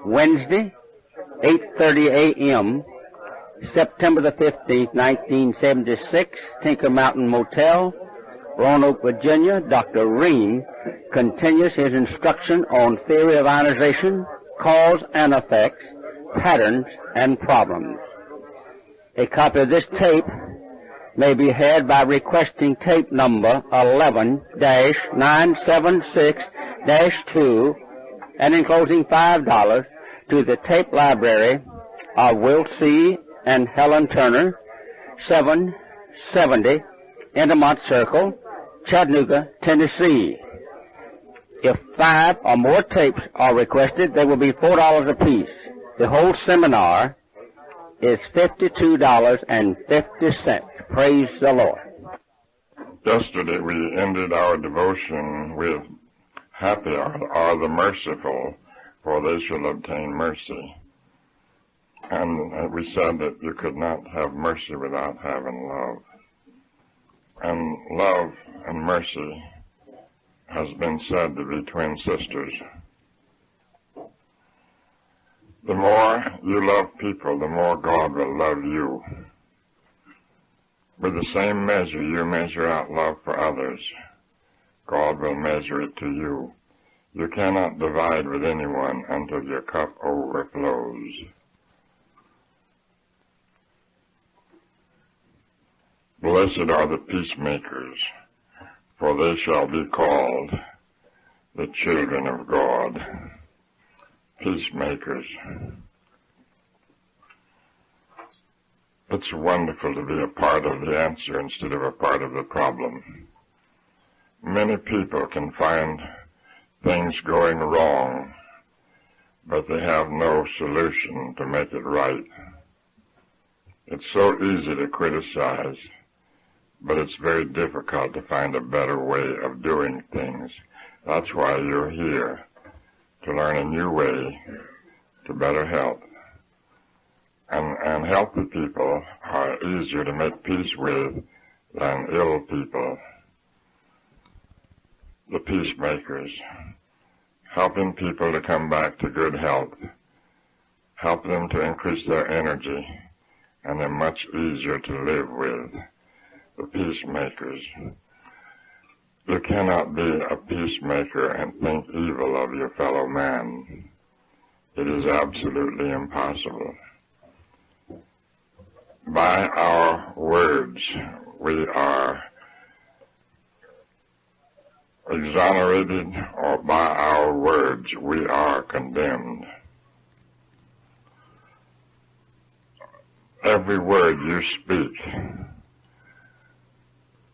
Wednesday, 8:30 a.m., September the 15th, 1976, Tinker Mountain Motel, Roanoke, Virginia. Dr. Ream continues his instruction on theory of ionization, cause and effects, patterns and problems. A copy of this tape may be had by requesting tape number 11-976-2 and enclosing $5 to the tape library of Will C. and Helen Turner, 770 Intermont Circle, Chattanooga, Tennessee. If 5 or more tapes are requested, they will be $4 apiece. The whole seminar is $52.50. Praise the Lord. Yesterday we ended our devotion with happy are the merciful, for they shall obtain mercy. And we said that you could not have mercy without having love. And love and mercy has been said to be twin sisters. The more you love people, the more God will love you. With the same measure you measure out love for others, God will measure it to you. You cannot divide with anyone until your cup overflows. Blessed are the peacemakers, for they shall be called the children of God. Peacemakers. It's wonderful to be a part of the answer instead of a part of the problem. Many people can find things going wrong, but they have no solution to make it right. It's so easy to criticize, but it's very difficult to find a better way of doing things. That's why you're here, to learn a new way to better help. And healthy people are easier to make peace with than ill people. The peacemakers, helping people to come back to good health, help them to increase their energy, and they're much easier to live with. The peacemakers. You cannot be a peacemaker and think evil of your fellow man. It is absolutely impossible. By our words, we are exonerated, or by our words, we are condemned. Every word you speak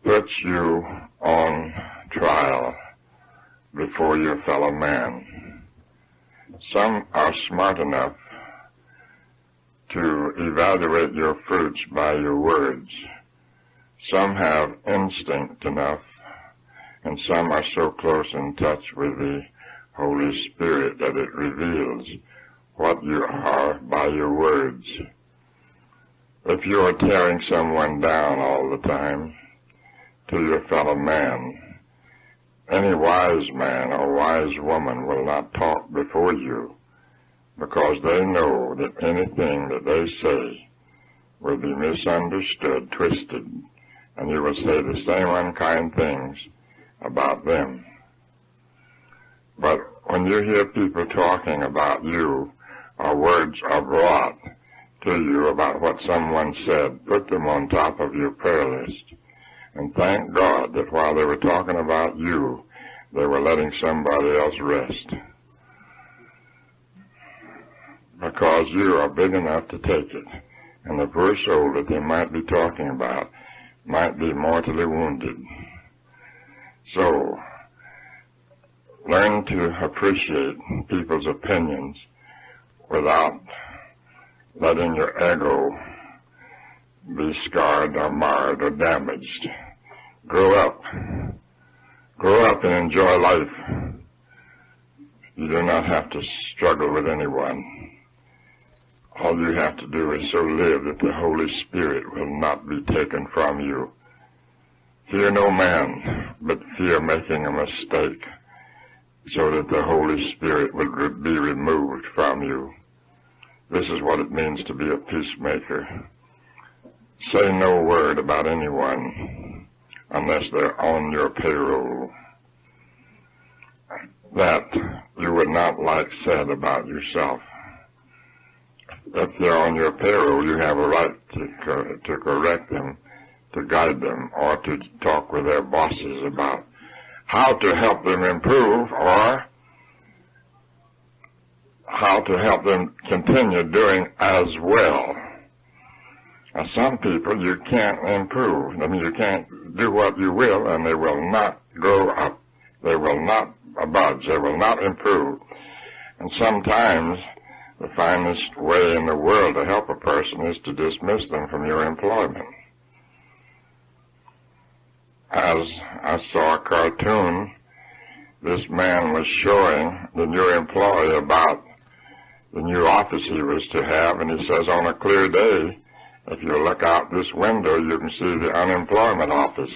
puts you on trial before your fellow man. Some are smart enough to evaluate your fruits by your words. Some have instinct enough, and some are so close in touch with the Holy Spirit that it reveals what you are by your words. If you are tearing someone down all the time to your fellow man, any wise man or wise woman will not talk before you, because they know that anything that they say will be misunderstood, twisted, and you will say the same unkind things about them. But when you hear people talking about you, or words are brought to you about what someone said, put them on top of your prayer list, and thank God that while they were talking about you, they were letting somebody else rest. Because you are big enough to take it, and the poor soul that they might be talking about might be mortally wounded. So, learn to appreciate people's opinions without letting your ego be scarred or marred or damaged. Grow up. Grow up and enjoy life. You do not have to struggle with anyone. All you have to do is so live that the Holy Spirit will not be taken from you. Fear no man, but fear making a mistake, so that the Holy Spirit will be removed you. This is what it means to be a peacemaker. Say no word about anyone unless they're on your payroll that you would not like said about yourself. If they're on your payroll, you have a right to correct them, to guide them, or to talk with their bosses about how to help them improve or how to help them continue doing as well. Now, some people you can't improve. I mean, you can't do what you will, and they will not grow up. They will not budge. They will not improve. And sometimes the finest way in the world to help a person is to dismiss them from your employment. As I saw a cartoon, this man was showing the new employee about the new office he was to have, and he says, on a clear day, if you look out this window, you can see the unemployment office.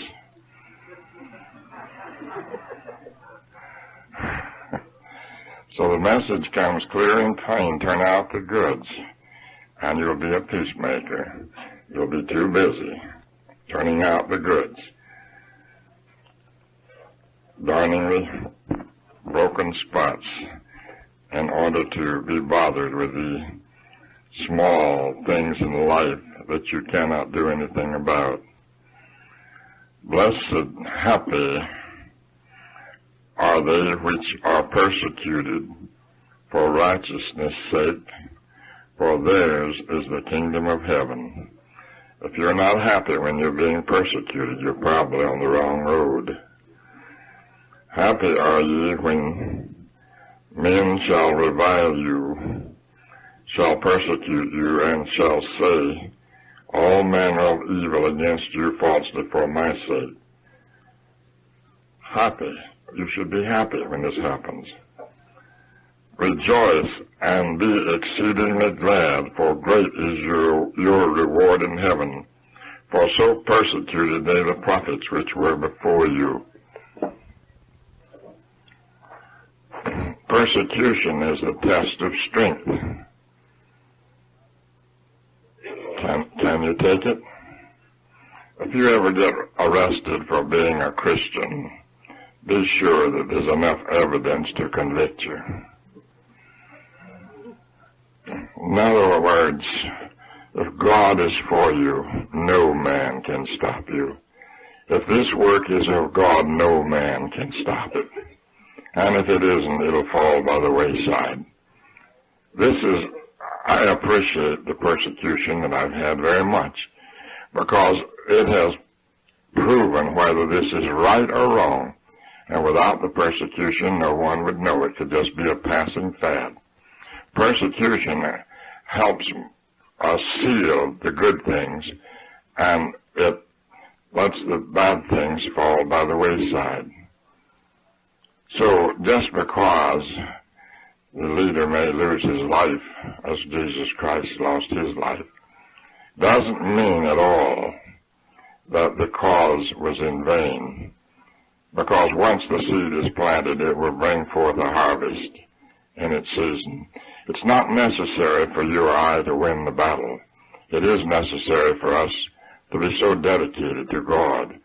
So the message comes clear and plain: turn out the goods, and you'll be a peacemaker. You'll be too busy turning out the goods, darning the broken spots in order to be bothered with the small things in life that you cannot do anything about. Blessed, happy are they which are persecuted for righteousness' sake, for theirs is the kingdom of heaven. If you're not happy when you're being persecuted, you're probably on the wrong road. Happy are ye when men shall revile you, shall persecute you, and shall say all manner of evil against you falsely for my sake. Happy. You should be happy when this happens. Rejoice and be exceedingly glad, for great is your reward in heaven. For so persecuted they the prophets which were before you. Persecution is a test of strength. Can you take it? If you ever get arrested for being a Christian, be sure that there's enough evidence to convict you. In other words, if God is for you, no man can stop you. If this work is of God, no man can stop it. And if it isn't, it'll fall by the wayside. I appreciate the persecution that I've had very much, because it has proven whether this is right or wrong. And without the persecution, no one would know. It could just be a passing fad. Persecution helps us seal the good things, and it lets the bad things fall by the wayside. So just because the leader may lose his life, as Jesus Christ lost his life, doesn't mean at all that the cause was in vain. Because once the seed is planted, it will bring forth a harvest in its season. It's not necessary for you or I to win the battle. It is necessary for us to be so dedicated to God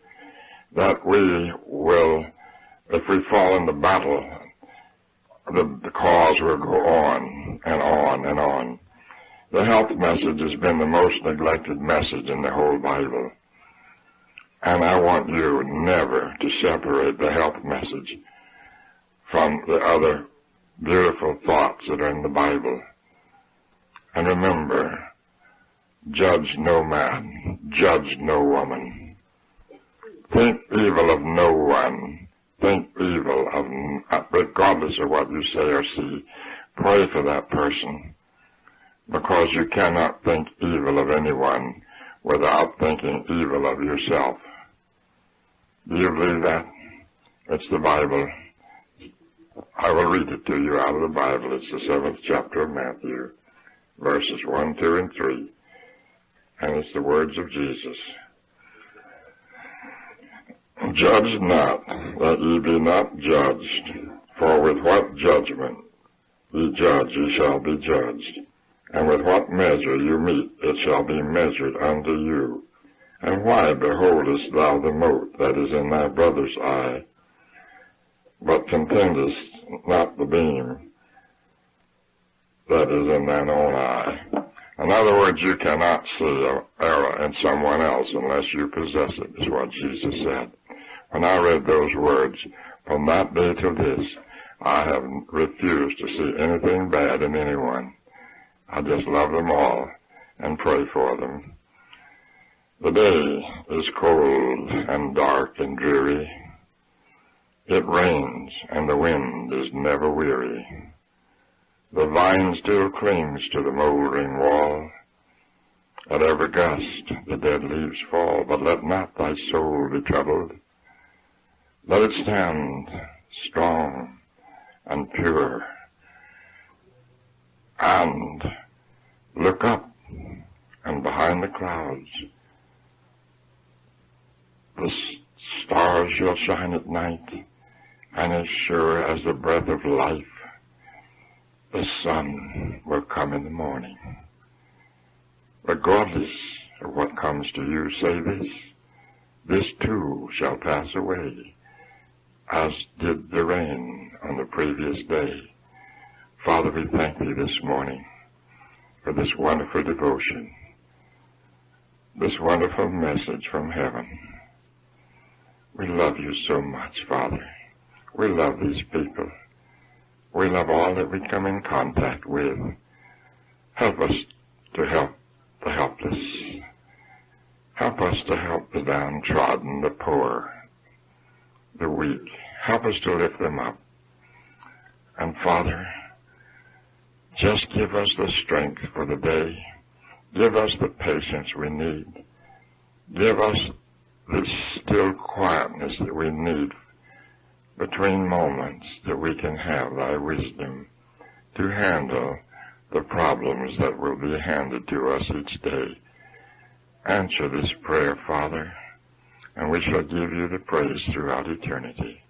that we will, if we fall in the battle, the cause will go on and on and on. The health message has been the most neglected message in the whole Bible. And I want you never to separate the health message from the other beautiful thoughts that are in the Bible. And remember, judge no man, judge no woman. Think evil of no one. Think evil of, regardless of what you say or see. Pray for that person, because you cannot think evil of anyone without thinking evil of yourself. Do you believe that? It's the Bible. I will read it to you out of the Bible. It's the 7th chapter of Matthew, verses 1, 2, and 3. And it's the words of Jesus. Judge not, that ye be not judged, for with what judgment Ye judge, ye shall be judged. And with what measure you meet, it shall be measured unto you. And why beholdest thou the mote that is in thy brother's eye, but contendest not the beam that is in thine own eye? In other words, you cannot see an error in someone else unless you possess it, is what Jesus said. When I read those words, from that day to this, I have refused to see anything bad in anyone. I just love them all and pray for them. The day is cold and dark and dreary. It rains and the wind is never weary. The vine still clings to the moldering wall. At every gust the dead leaves fall, but let not thy soul be troubled. Let it stand strong and pure, and look up, and behind the clouds the stars shall shine at night, and as sure as the breath of life, the sun will come in the morning. Regardless of what comes to you, say this too shall pass away, as did the rain on the previous day. Father, we thank thee this morning for this wonderful devotion, this wonderful message from heaven. We love you so much, Father. We love these people. We love all that we come in contact with. Help us to help the helpless. Help us to help the downtrodden, the poor, the weak. Help us to lift them up. And Father, just give us the strength for the day. Give us the patience we need. Give us the still quietness that we need between moments, that we can have thy wisdom to handle the problems that will be handed to us each day. Answer this prayer, Father, and we shall give you the praise throughout eternity.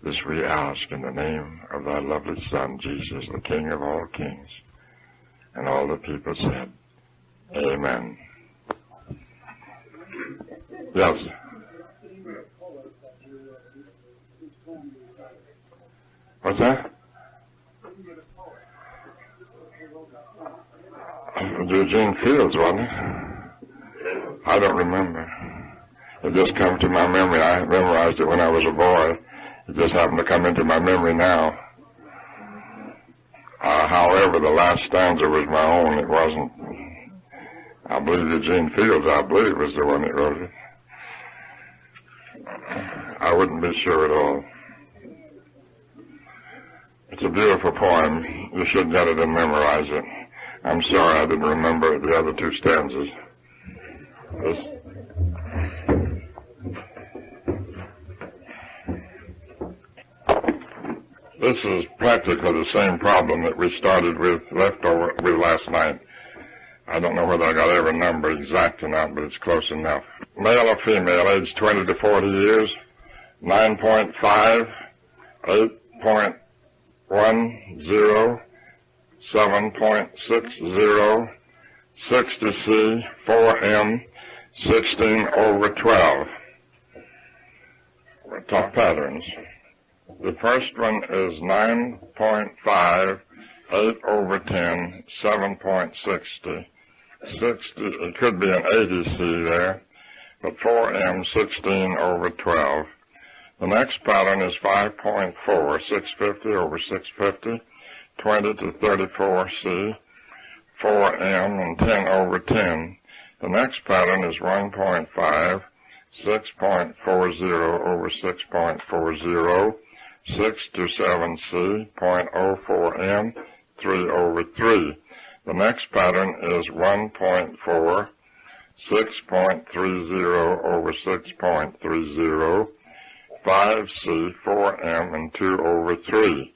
This we ask in the name of thy lovely Son, Jesus, the King of all kings. And all the people said, Amen. Yes. What's that? Eugene Fields, wasn't it? I don't remember. It just comes to my memory. I memorized it when I was a boy. It just happened to come into my memory now. However, the last stanza was my own. It wasn't. I believe Eugene Fields, was the one that wrote it. I wouldn't be sure at all. It's a beautiful poem. You should get it and memorize it. I'm sorry I didn't remember the other two stanzas. This is practically the same problem that we started with, left over with last night. I don't know whether I got every number exact or not, but it's close enough. Male or female, age 20 to 40 years, 9.5, 8.10, 7.60, 60C, 4M, 16/12. We'll talk patterns. The first one is 9.5, 8/10, 7.60. 60, it could be an 80C there, but 4M, 16/12. The next pattern is 5.4, 650/650, 20 to 34C, 4M, and 10/10. The next pattern is 1.5, 6.40/6.40, 6 to 7C, 0.04M, 3/3. The next pattern is 1.4, 6.30/6.30, 5C, 4M, and 2/3.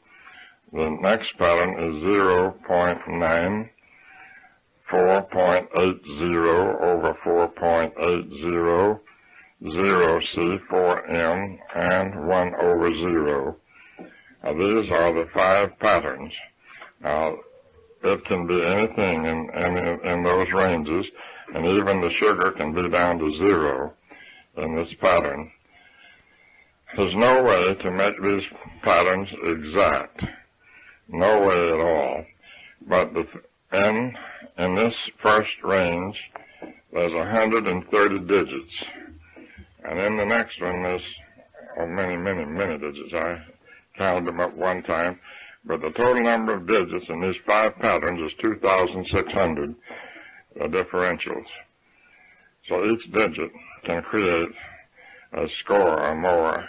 The next pattern is 0.9, 4.80/4.80, 0C, 4M, and 1/0. Now, these are the 5 patterns. Now, it can be anything in those ranges, and even the sugar can be down to 0 in this pattern. There's no way to make these patterns exact. No way at all. But in this first range, there's 130 digits. And in the next one, there's many digits. I counted them up one time. But the total number of digits in these 5 patterns is 2,600 differentials. So each digit can create a score or more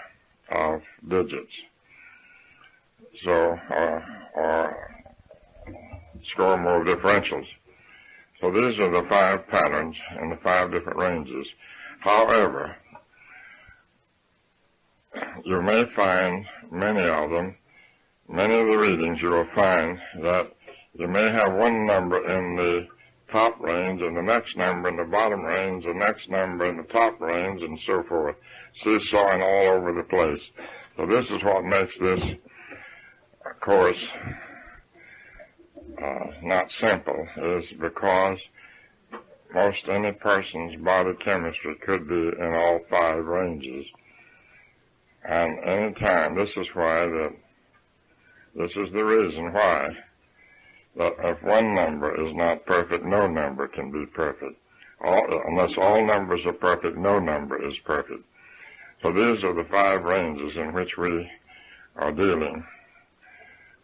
of digits. So, or score more differentials. So these are the 5 patterns in the 5 different ranges. However, you may find many of them, many of the readings you will find that you may have one number in the top range and the next number in the bottom range, the next number in the top range, and so forth, seesawing all over the place. So this is what makes this course not simple, is because most any person's body chemistry could be in all 5 ranges. And any time, this is the reason why, that if one number is not perfect, no number can be perfect. Unless all numbers are perfect, no number is perfect. So these are the 5 ranges in which we are dealing.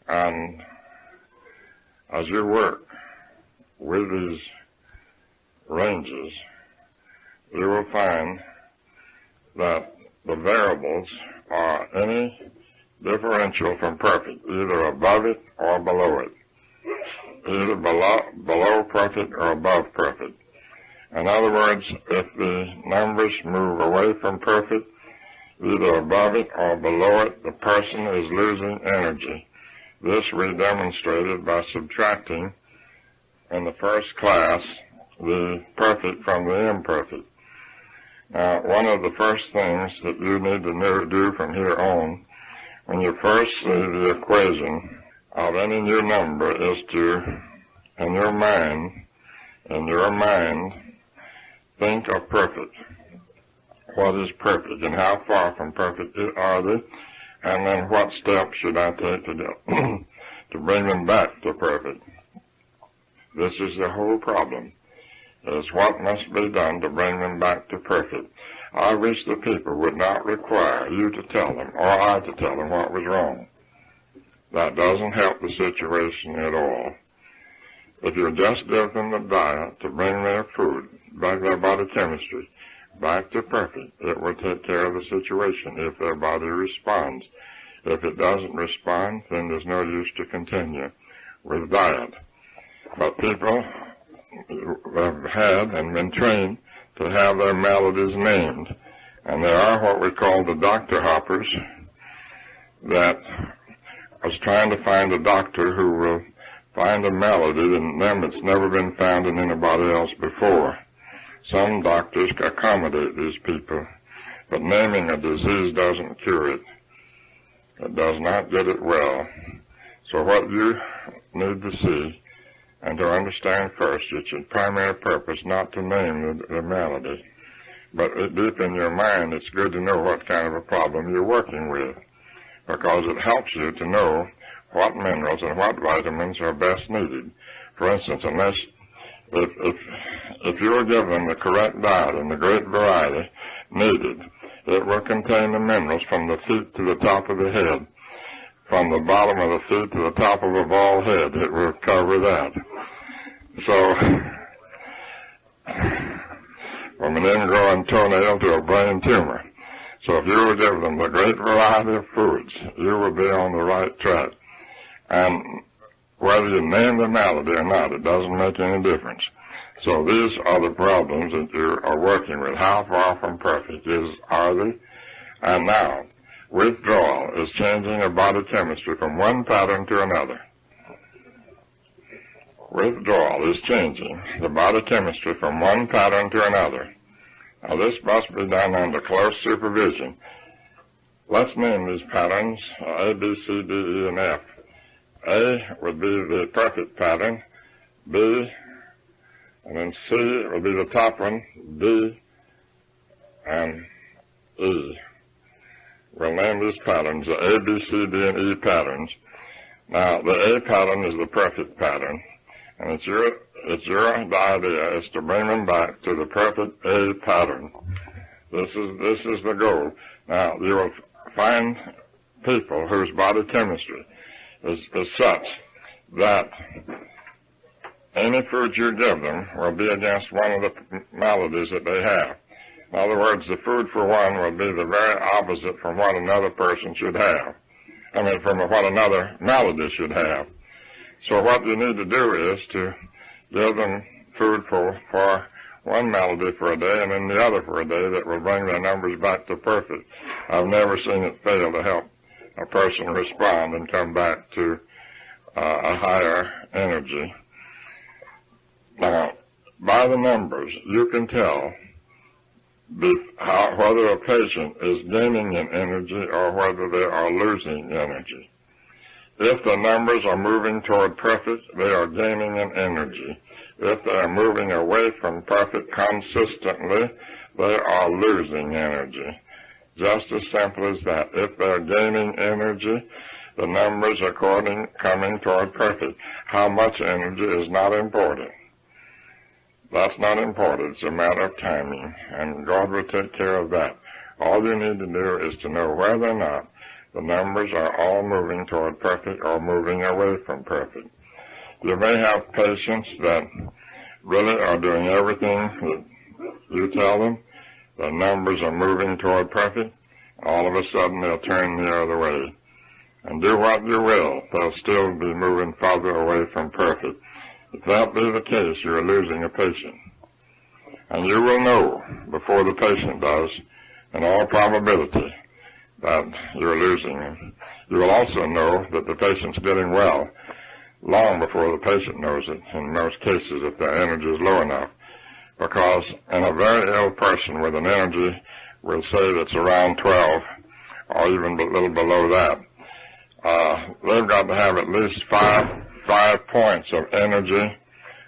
And as you work with these ranges, you will find that the variables are any differential from perfect, either above it or below it, either below perfect or above perfect. In other words, if the numbers move away from perfect, either above it or below it, the person is losing energy. This we demonstrated by subtracting in the first class the perfect from the imperfect. Now, one of the first things that you need to do from here on, when you first see the equation of any new number, is to, in your mind, think of perfect. What is perfect, and how far from perfect are they? And then what steps should I take to bring them back to perfect? This is the whole problem, is what must be done to bring them back to perfect. I wish the people would not require you to tell them, or I to tell them what was wrong. That doesn't help the situation at all. If you just give them the diet to bring their food, back their body chemistry, back to perfect, it will take care of the situation if their body responds. If it doesn't respond, then there's no use to continue with diet. But people have had and been trained to have their maladies named. And there are what we call the doctor hoppers that is trying to find a doctor who will find a malady in them that's never been found in anybody else before. Some doctors accommodate these people, but naming a disease doesn't cure it. It does not get it well. So what you need to see and to understand first, it's your primary purpose not to name the malady, but deep in your mind it's good to know what kind of a problem you're working with, because it helps you to know what minerals and what vitamins are best needed. For instance, if you will give them the correct diet and the great variety needed, it will contain the minerals from the feet to the top of the head. From the bottom of the feet to the top of a bald head, it will cover that. So, from an ingrowing toenail to a brain tumor. So if you will give them the great variety of foods, you will be on the right track. And whether you name the malady or not, it doesn't make any difference. So these are the problems that you are working with. How far from perfect are they? And now, withdrawal is changing a body chemistry from one pattern to another. Withdrawal is changing the body chemistry from one pattern to another. Now this must be done under close supervision. Let's name these patterns A, B, C, D, E, and F. A would be the perfect pattern, B, and then C would be the top one, D, and E. We'll name these patterns the A, B, C, D, and E patterns. Now, the A pattern is the perfect pattern, and it's your idea is to bring them back to the perfect A pattern. This is the goal. Now, you will find people whose body chemistry is such that any food you give them will be against one of the maladies that they have. In other words, the food for one will be the very opposite from what another person should have. From what another malady should have. So what you need to do is to give them food for one malady for a day and then the other for a day that will bring their numbers back to perfect. I've never seen it fail to help a person respond and come back to a higher energy. Now, by the numbers, you can tell whether a patient is gaining in energy or whether they are losing energy. If the numbers are moving toward perfect, they are gaining in energy. If they are moving away from perfect consistently, they are losing energy. Just as simple as that. If they're gaining energy, the numbers are coming toward perfect. How much energy is not important. That's not important. It's a matter of timing, and God will take care of that. All you need to do is to know whether or not the numbers are all moving toward perfect or moving away from perfect. You may have patients that really are doing everything that you tell them. The numbers are moving toward perfect. All of a sudden, they'll turn the other way. And do what you will, they'll still be moving farther away from perfect. If that be the case, you're losing a patient. And you will know before the patient does, in all probability, that you're losing him. You will also know that the patient's getting well long before the patient knows it, in most cases, if their energy is low enough. Because in a very ill person with an energy, we'll say that's around 12, or even a little below that, they've got to have at least five points of energy.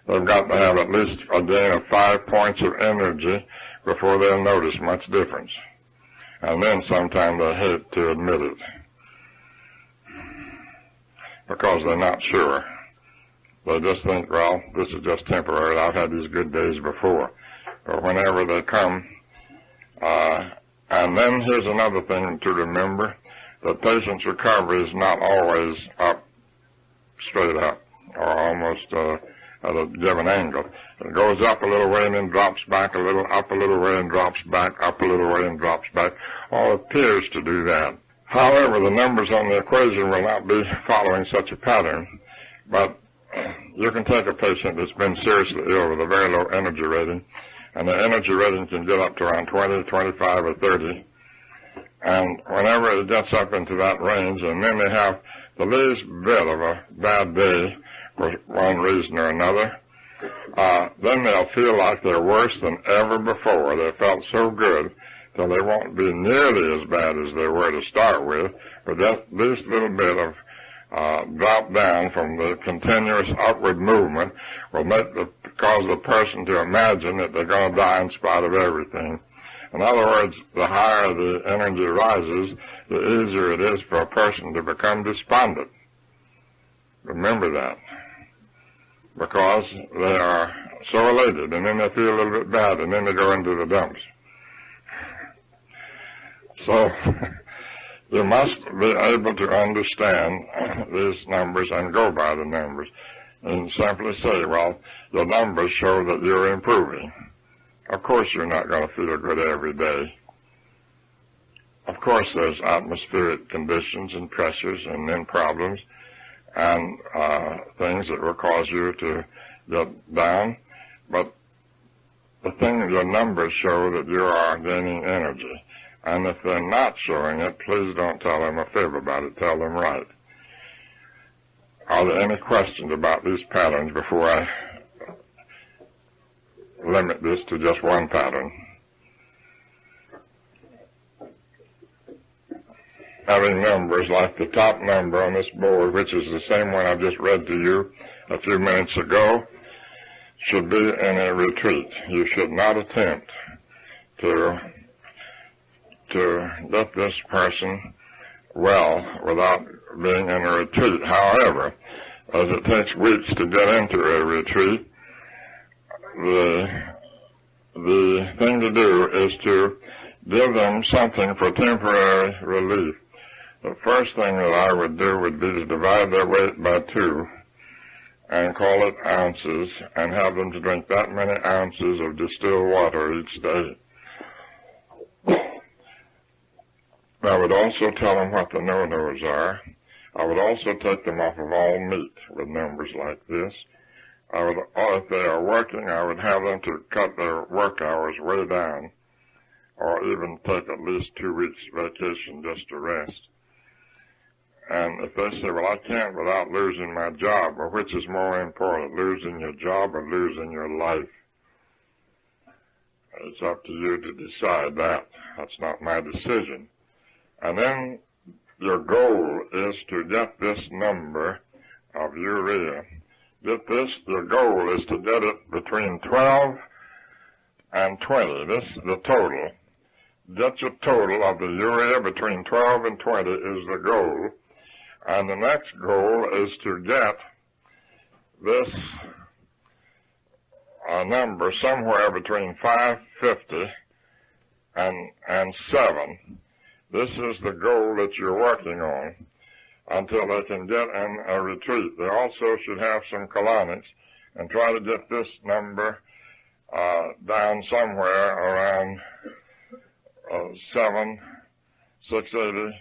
They've got to have at least a gain of 5 points of energy before they'll notice much difference. And then sometimes they hate to admit it because they're not sure. They just think, well, this is just temporary. I've had these good days before. But whenever they come, and then here's another thing to remember. The patient's recovery is not always up, straight up, or almost at a given angle. It goes up a little way and then drops back a little, up a little way and drops back, up a little way and drops back. All appears to do that. However, the numbers on the equation will not be following such a pattern. But you can take a patient that's been seriously ill with a very low energy rating, and the energy rating can get up to around 20, 25, or 30. And whenever it gets up into that range, and then they have the least bit of a bad day for one reason or another, then they'll feel like they're worse than ever before. They felt so good till they won't be nearly as bad as they were to start with, but that least little bit of drop down from the continuous upward movement will cause the person to imagine that they're going to die in spite of everything. In other words, the higher the energy rises, the easier it is for a person to become despondent. Remember that. Because they are so elated, and then they feel a little bit bad, and then they go into the dumps. So, you must be able to understand these numbers and go by the numbers, and simply say, well, the numbers show that you're improving. Of course you're not going to feel good every day. Of course there's atmospheric conditions and pressures and then problems and things that will cause you to get down. But the thing, your numbers show that you are gaining energy. And if they're not showing it, please don't tell them a fib about it. Tell them right. Are there any questions about these patterns before I limit this to just one pattern? having numbers like the top number on this board, which is the same one I just read to you a few minutes ago, should be in a retreat. You should not attempt to get this person well without being in a retreat. However, as it takes weeks to get into a retreat, the thing to do is to give them something for temporary relief. The first thing that I would do would be to divide their weight by 2 and call it ounces and have them to drink that many ounces of distilled water each day. I would also tell them what the no-nos are. I would also take them off of all meat with numbers like this. If they are working, I would have them to cut their work hours way down, or even take at least 2 weeks vacation just to rest. And if they say, well, I can't without losing my job, well, which is more important, losing your job or losing your life? It's up to you to decide that. That's not my decision. And then your goal is to get this number of urea. Your goal is to get it between 12 and 20. This is the total. Get your total of the urea between 12 and 20 is the goal. And the next goal is to get this number somewhere between 550 and 7. This is the goal that you're working on until they can get in a retreat. They also should have some colonics and try to get this number down somewhere around 680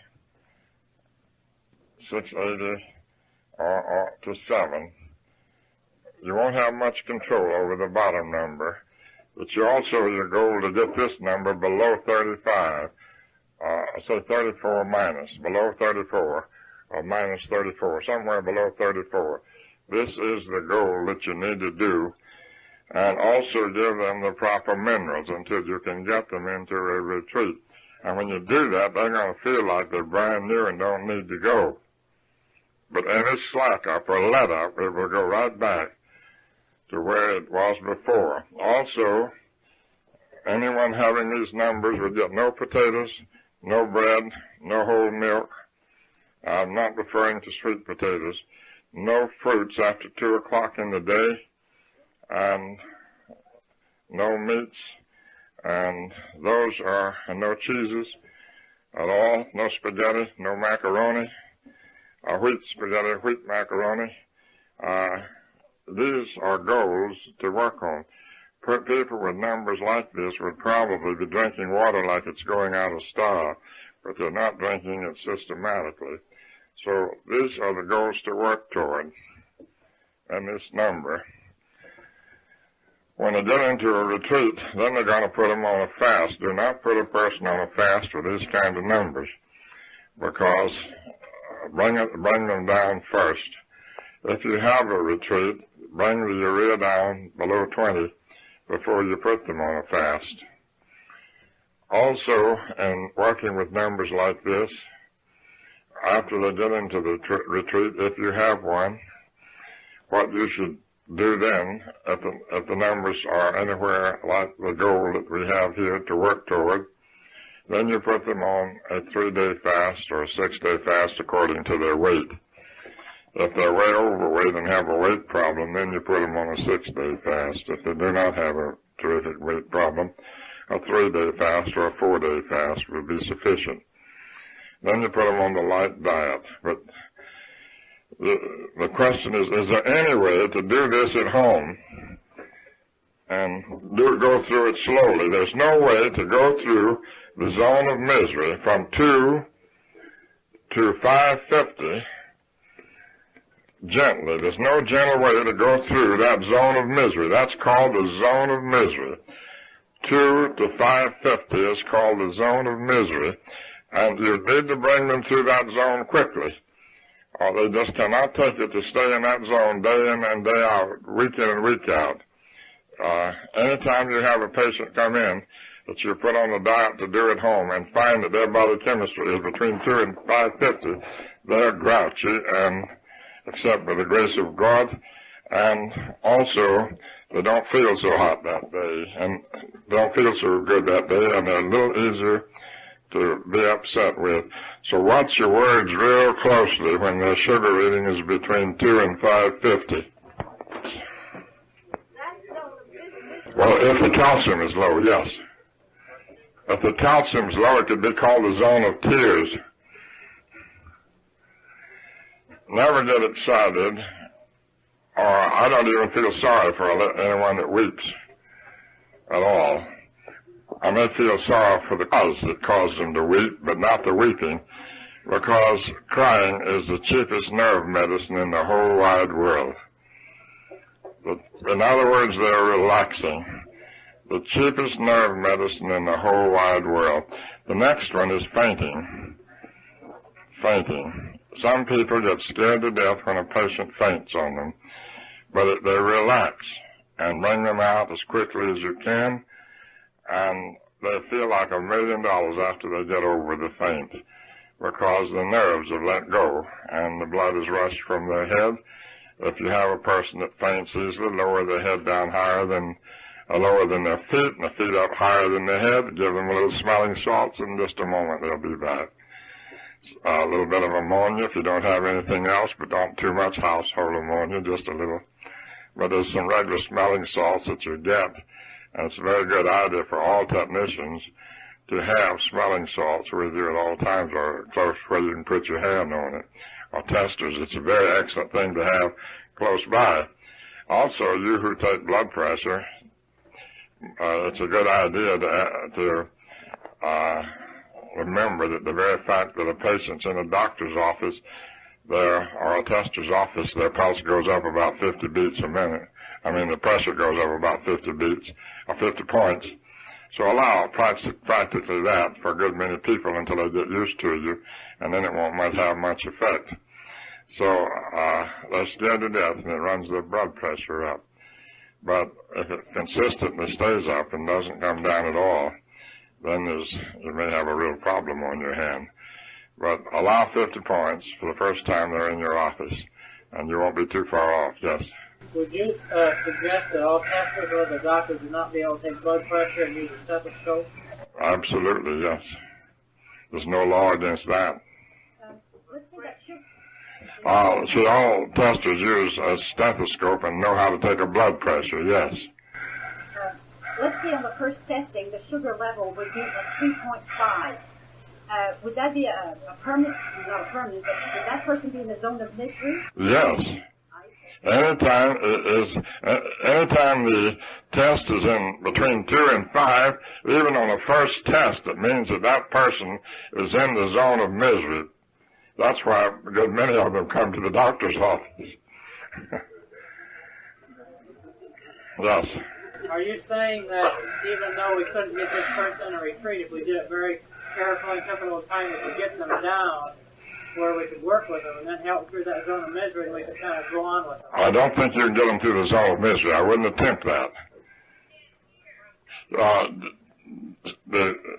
or to 7. You won't have much control over the bottom number, but you also, your goal to get this number below 35, say 34 minus, below 34, or minus 34, somewhere below 34. This is the goal that you need to do, and also give them the proper minerals until you can get them into a retreat. And when you do that, they're going to feel like they're brand new and don't need to go. But any slack up or let up, it will go right back to where it was before. Also, anyone having these numbers would get no potatoes, no bread, no whole milk. I'm not referring to sweet potatoes. No fruits after 2 o'clock in the day, and no meats, and no cheeses at all, no spaghetti, no macaroni, wheat spaghetti, wheat macaroni. These are goals to work on. People with numbers like this would probably be drinking water like it's going out of style, but they're not drinking it systematically. So these are the goals to work toward, and this number. When they get into a retreat, then they're going to put them on a fast. Do not put a person on a fast with these kind of numbers, because bring them down first. If you have a retreat, bring the urea down below 20 before you put them on a fast. Also, in working with numbers like this, after they get into the retreat, if you have one, what you should do then, if the numbers are anywhere like the goal that we have here to work toward, then you put them on a 3-day fast or a 6-day fast according to their weight. If they're way overweight and have a weight problem, then you put them on a 6-day fast. If they do not have a terrific weight problem, a 3-day fast or a 4-day fast would be sufficient. Then you put them on the light diet. But the question is there any way to do this at home and go through it slowly? There's no way to go through the zone of misery from 2 to 550 gently. There's no gentle way to go through that zone of misery. That's called the zone of misery. 2 to 550 is called the zone of misery, and you need to bring them through that zone quickly, or they just cannot take it to stay in that zone day in and day out, week in and week out. Anytime you have a patient come in, that you put on the diet to do at home and find that their body chemistry is between 2 and 550, they're grouchy, and except by the grace of God, and also they don't feel so hot that day, and don't feel so good that day, and they're a little easier to be upset with. So watch your words real closely when their sugar reading is between 2 and 550. Well, if the calcium is low, yes. If the calcium is low, it could be called the zone of tears. Never get excited, or I don't even feel sorry for anyone that weeps at all. I may feel sorry for the cause that caused them to weep, but not the weeping, because crying is the cheapest nerve medicine in the whole wide world. In other words, they're relaxing. The cheapest nerve medicine in the whole wide world. The next one is fainting. Fainting. Some people get scared to death when a patient faints on them, but they relax and bring them out as quickly as you can, and they feel like $1 million after they get over the faint, because the nerves have let go and the blood is rushed from their head. If you have a person that faints easily, lower their head down lower than their feet, and the feet up higher than their head. Give them a little smelling salts, and in just a moment they'll be back. A little bit of ammonia if you don't have anything else, but don't too much household ammonia, just a little. But there's some regular smelling salts that you get, and it's a very good idea for all technicians to have smelling salts with you at all times, or close where you can put your hand on it, or testers. It's a very excellent thing to have close by. Also, you who take blood pressure, it's a good idea to remember that the very fact that a patient's in a doctor's office or a tester's office, their pulse goes up about 50 beats a minute. I mean, the pressure goes up about 50 beats, or 50 points. So allow practically that for a good many people until they get used to you, and then it won't have much effect. So they're scared to death, and it runs their blood pressure up. But if it consistently stays up and doesn't come down at all, then you may have a real problem on your hand. But allow 50 points for the first time they're in your office, and you won't be too far off, yes. Would you suggest that all testers or the doctors do not be able to take blood pressure and use a stethoscope? Absolutely, yes. There's no law against that. See, all testers use a stethoscope and know how to take a blood pressure, yes. Let's say on the first testing, the sugar level would be at 3.5. Would that be a permanent, not a permanent, but would that person be in the zone of misery? Yes. Anytime the test is in between 2 and 5, even on the first test, it means that person is in the zone of misery. That's why a good many of them come to the doctor's office. Yes. Are you saying that even though we couldn't get this person a retreat, if we did it very carefully and took a little time, we could get them down where we could work with them and then help through that zone of misery, and we could kind of go on with them? I don't think you can get them through the zone of misery. I wouldn't attempt that.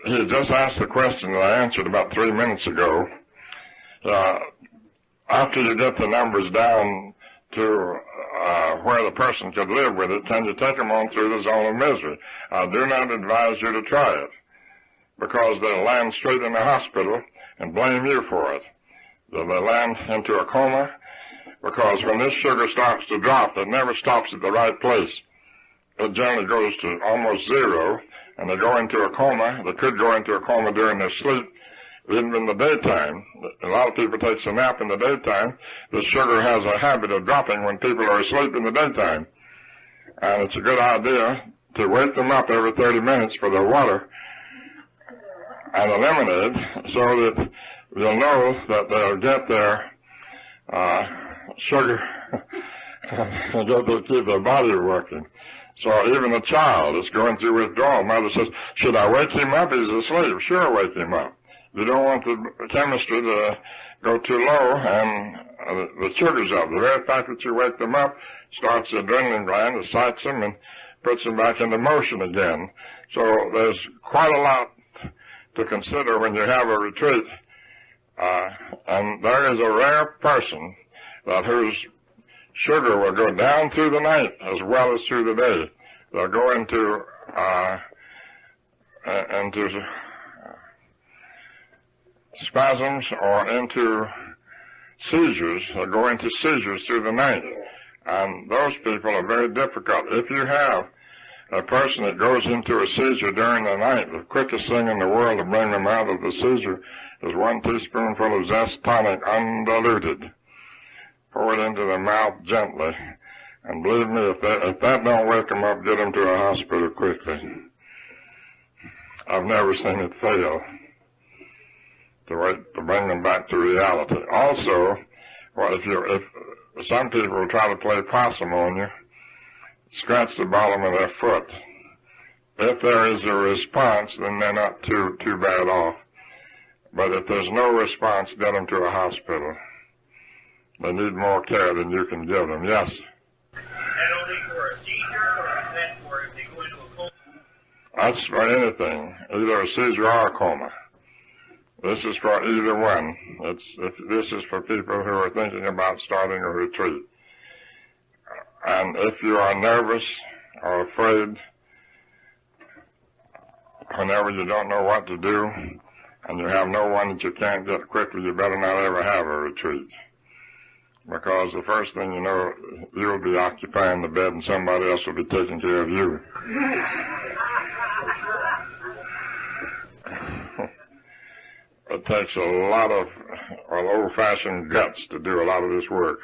He just asked the question that I answered about 3 minutes ago. After you get the numbers down to where the person could live with it, can you take them on through the zone of misery? I do not advise you to try it, because they'll land straight in the hospital and blame you for it. They'll land into a coma, because when this sugar starts to drop, it never stops at the right place. It generally goes to almost zero, and they go into a coma. They could go into a coma during their sleep, even in the daytime. A lot of people take a nap in the daytime. The sugar has a habit of dropping when people are asleep in the daytime. And it's a good idea to wake them up every 30 minutes for their water and a lemonade, so that you'll know that they'll get their sugar and get to keep their body working. So even a child is going through withdrawal. Mother says, should I wake him up? He's asleep. Sure, wake him up. You don't want the chemistry to go too low and the sugar's up. The very fact that you wake them up starts the adrenaline gland, excites them, and puts them back into motion again. So there's quite a lot to consider when you have a retreat. And there is a rare person whose sugar will go down through the night as well as through the day. They'll go into spasms or into seizures. They'll go into seizures through the night. And those people are very difficult. If you have a person that goes into a seizure during the night, the quickest thing in the world to bring them out of the seizure is 1 teaspoonful of Zest tonic undiluted. Pour it into the mouth gently. And believe me, if that don't wake them up, get them to a hospital quickly. I've never seen it fail to bring them back to reality. Also, well, if some people will try to play possum on you, scratch the bottom of their foot. If there is a response, then they're not too bad off. But if there's no response, get them to a hospital. They need more care than you can give them. Yes? That only for a seizure, or is that for if they go into a coma? That's for anything, either a seizure or a coma. This is for either one. This is for people who are thinking about starting a retreat. And if you are nervous or afraid, whenever you don't know what to do, and you have no one that you can't get quickly, you better not ever have a retreat. Because the first thing you know, you'll be occupying the bed and somebody else will be taking care of you. It takes a lot of old-fashioned guts to do a lot of this work.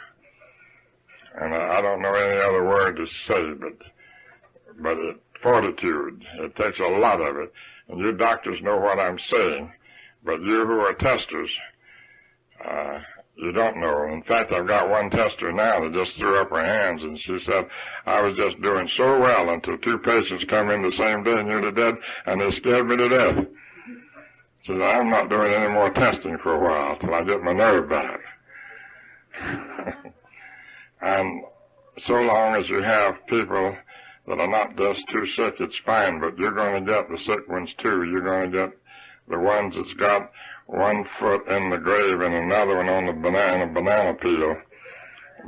And I don't know any other word to say, but fortitude. It takes a lot of it. And you doctors know what I'm saying, but you who are testers, you don't know. In fact, I've got one tester now that just threw up her hands, and she said, I was just doing so well until 2 patients come in the same day nearly dead, and they scared me to death. She said, I'm not doing any more testing for a while till I get my nerve back. And so long as you have people that are not just too sick, it's fine, but you're going to get the sick ones too. You're going to get the ones that's got 1 foot in the grave and another one on the banana peel,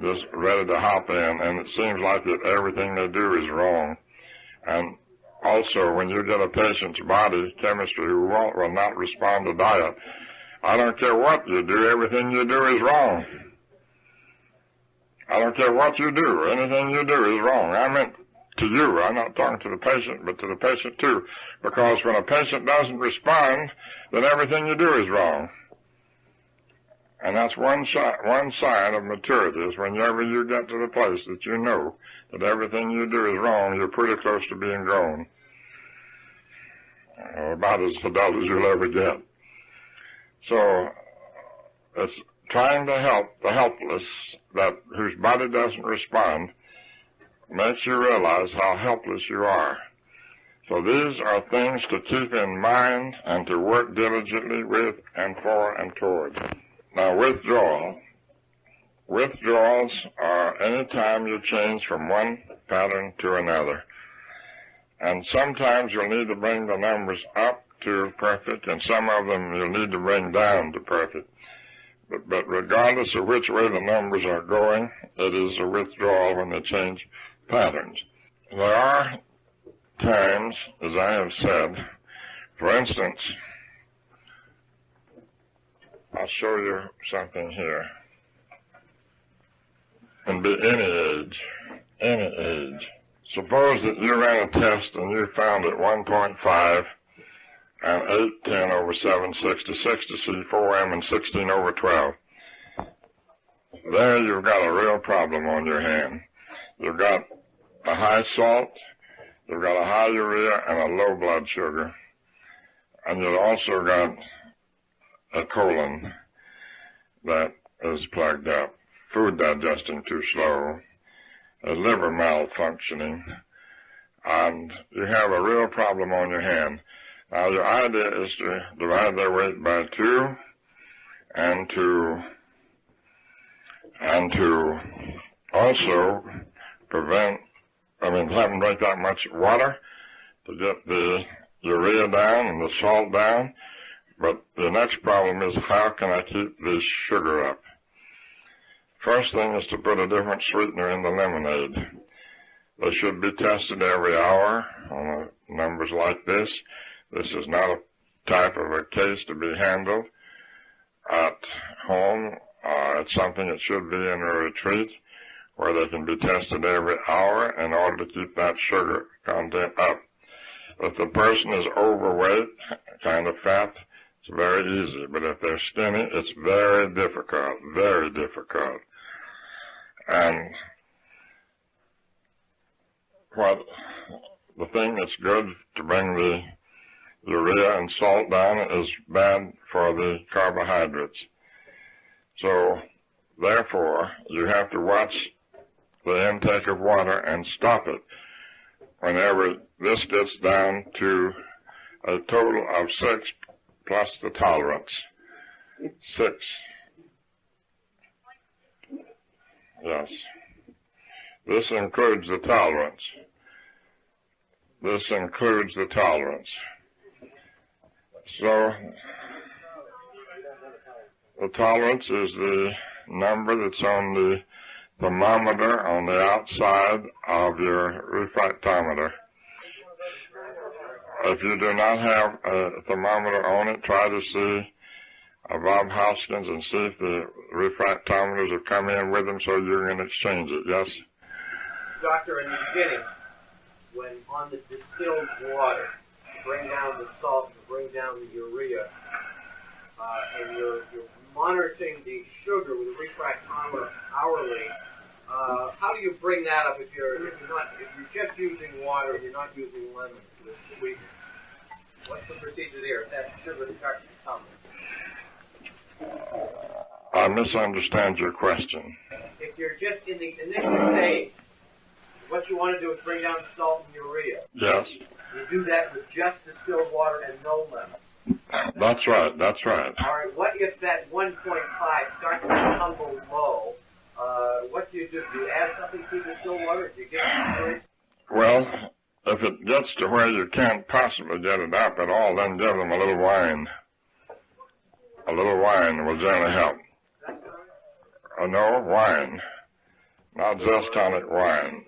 just ready to hop in, and it seems like that everything they do is wrong. And also, when you get a patient's body chemistry who will not respond to diet, I don't care what you do, everything you do is wrong. I don't care what you do, anything you do is wrong. I meant to you, I'm not talking to the patient, but to the patient too. Because when a patient doesn't respond, then everything you do is wrong. And that's one sign of maturity, is whenever you get to the place that you know that everything you do is wrong, you're pretty close to being grown. About as adult as you'll ever get. So, it's trying to help the helpless, whose body doesn't respond, makes you realize how helpless you are. So these are things to keep in mind and to work diligently with and for and toward. Now, withdrawals are any time you change from one pattern to another. And sometimes you'll need to bring the numbers up to perfect, and some of them you'll need to bring down to perfect. But regardless of which way the numbers are going, it is a withdrawal when they change patterns. There are times, as I have said, for instance, I'll show you something here. Can be any age. Suppose that you ran a test and you found at 1.5 and 8/10 over 7/66 to see 4M and 16 over 12. There you've got a real problem on your hand. You've got a high salt, you've got a high urea, and a low blood sugar. And you've also got a colon that is plugged up, food digesting too slow, a liver malfunctioning, and you have a real problem on your hand. Now, your idea is to divide their weight by 2 and to also prevent have them drink that much water to get the urea down and the salt down. But the next problem is, how can I keep the sugar up? First thing is to put a different sweetener in the lemonade. They should be tested every hour on numbers like this. This is not a type of a case to be handled at home. It's something that should be in a retreat where they can be tested every hour in order to keep that sugar content up. If the person is overweight, kind of fat, it's very easy. But if they're skinny, it's very difficult, very difficult. And the thing that's good to bring the urea and salt down is bad for the carbohydrates. So, therefore, you have to watch the intake of water and stop it whenever this gets down to a total of 6 plus the tolerance. 6. Yes. This includes the tolerance. This includes the tolerance. So, the tolerance is the number that's on the thermometer on the outside of your refractometer. If you do not have a thermometer on it, try to see Bob Hoskins and see if the refractometers have come in with them so you can exchange it. Yes? Doctor, in the beginning, when on the distilled water, bring down the salt and bring down the urea, and you're monitoring the sugar with a refractometer hourly, how do you bring that up if you're just using water and you're not using lemon to sweeten? What's the procedure there if that sugar starts to come? I misunderstand your question. If you're just in the initial stage, what you want to do is bring down salt and urea. Yes. You do that with just distilled water and no lemon. That's right, that's right. All right, what if that 1.5 starts to tumble low? What do? Do you add something to distilled water? Do you get it? Well, if it gets to where you can't possibly get it up at all, then give them a little wine. A little wine will generally help. No, wine. Not just tonic wine.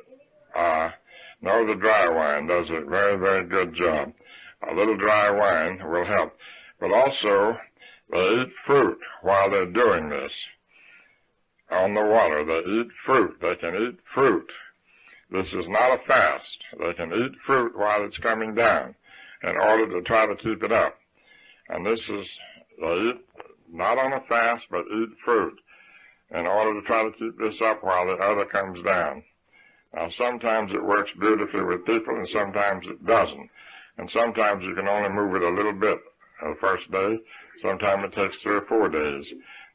No, the dry wine does a very, very good job. A little dry wine will help. But also, they eat fruit while they're doing this. On the water, they eat fruit. They can eat fruit. This is not a fast. They can eat fruit while it's coming down in order to try to keep it up. And this is, they eat not on a fast, but eat fruit in order to try to keep this up while the other comes down. Now, sometimes it works beautifully with people, and sometimes it doesn't. And sometimes you can only move it a little bit the first day. Sometimes it takes 3 or 4 days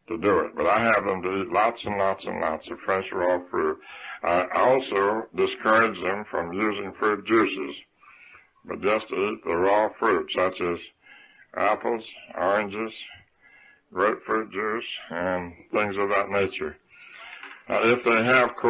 to do it. But I have them to eat lots and lots and lots of fresh raw fruit. I also discourage them from using fruit juices, but just to eat the raw fruit, such as apples, oranges, grapefruit juice, and things of that nature. If they have cold